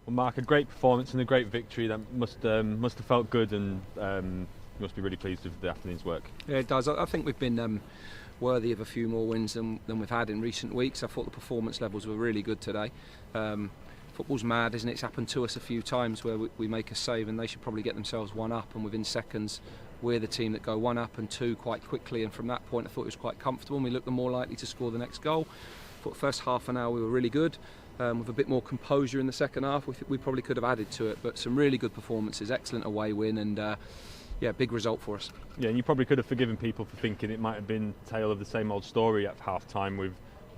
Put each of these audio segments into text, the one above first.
Well, Mark, a great performance and a great victory. That must have felt good, and you must be really pleased with the afternoon's work. Yeah, it does. I think we've been worthy of a few more wins than we've had in recent weeks. I thought the performance levels were really good today. Football's mad, isn't it? It's happened to us a few times where we make a save and they should probably get themselves one up, and within seconds we're the team that go one up and two quite quickly, and from that point I thought it was quite comfortable and we looked the more likely to score the next goal. I thought the first half an hour we were really good. With a bit more composure in the second half, we probably could have added to it, but some really good performances, excellent away win, and big result for us. Yeah, and you probably could have forgiven people for thinking it might have been a tale of the same old story at half time, with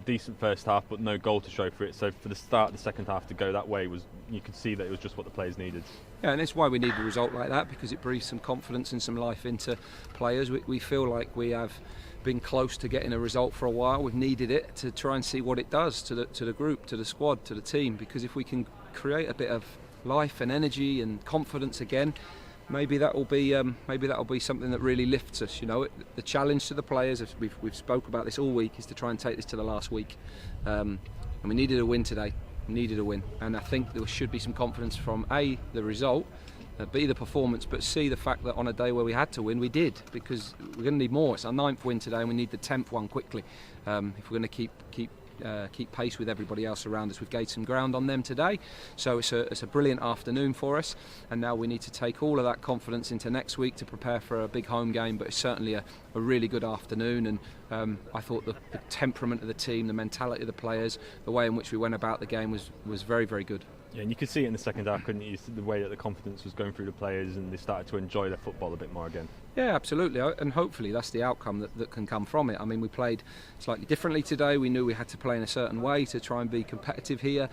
decent first half but no goal to show for it. So for the start of the second half to go that way, you could see that it was just what the players needed. Yeah, and it's why we need a result like that, because it breathes some confidence and some life into players. We feel like we have been close to getting a result for a while. We've needed it to try and see what it does to the group, to the squad, to the team, because if we can create a bit of life and energy and confidence again, maybe that will be something that really lifts us. You know, the challenge to the players, as we've spoke about this all week, is to try and take this to the last week. And we needed a win today. We needed a win, and I think there should be some confidence from A, the result, B, the performance, but C, the fact that on a day where we had to win, we did, because we're going to need more. It's our 9th win today, and we need the 10th one quickly. If we're going to keep pace with everybody else around us. We've gained some ground on them today, so it's a brilliant afternoon for us, and now we need to take all of that confidence into next week to prepare for a big home game. But it's certainly a really good afternoon, and I thought the temperament of the team, the mentality of the players, the way in which we went about the game was very, very good. Yeah, and you could see it in the second half, couldn't you? The way that the confidence was going through the players, and they started to enjoy their football a bit more again. Yeah, absolutely, and hopefully that's the outcome that can come from it. I mean, we played slightly differently today. We knew we had to play in a certain way to try and be competitive here.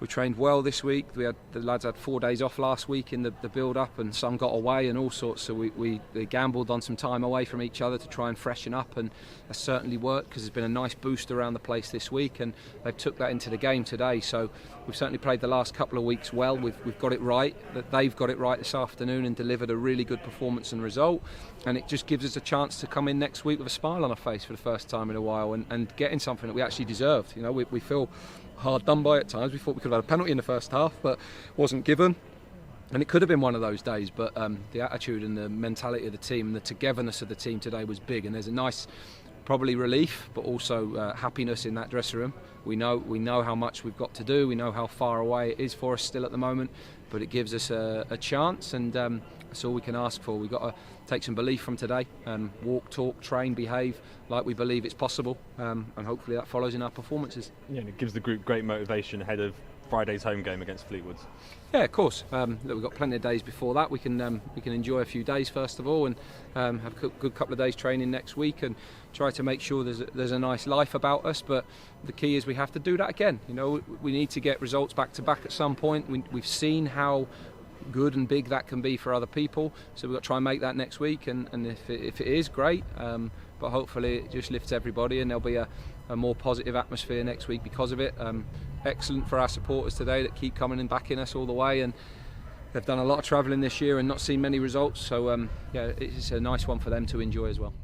We trained well this week. The lads had 4 days off last week in the build-up, and some got away and all sorts, so we gambled on some time away from each other to try and freshen up, and that certainly worked, because there's been a nice boost around the place this week, and they've took that into the game today. So we've certainly played the last couple of weeks well. We've got it right, that they've got it right this afternoon and delivered a really good performance and result, and it just gives us a chance to come in next week with a smile on our face for the first time in a while, and getting something that we actually deserved. You know, we feel hard done by at times. We thought we could have had a penalty in the first half, but wasn't given, and it could have been one of those days. But the attitude and the mentality of the team and the togetherness of the team today was big, and there's a nice probably relief but also happiness in that dressing room. We know how much we've got to do. We know how far away it is for us still at the moment, but it gives us a chance, and that's all we can ask for. We've got to take some belief from today and walk, talk, train, behave like we believe it's possible, and hopefully that follows in our performances. Yeah, and it gives the group great motivation ahead of Friday's home game against Fleetwood. Yeah, of course. We've got plenty of days before that. We can enjoy a few days first of all, and have a good couple of days training next week, and try to make sure there's a nice life about us. But the key is we have to do that again. You know, we need to get results back to back at some point. We've seen how good and big that can be for other people, so we've got to try and make that next week, and if it is, great, but hopefully it just lifts everybody, and there'll be a more positive atmosphere next week because of it. Excellent for our supporters today that keep coming and backing us all the way, and they've done a lot of travelling this year and not seen many results, so it's a nice one for them to enjoy as well.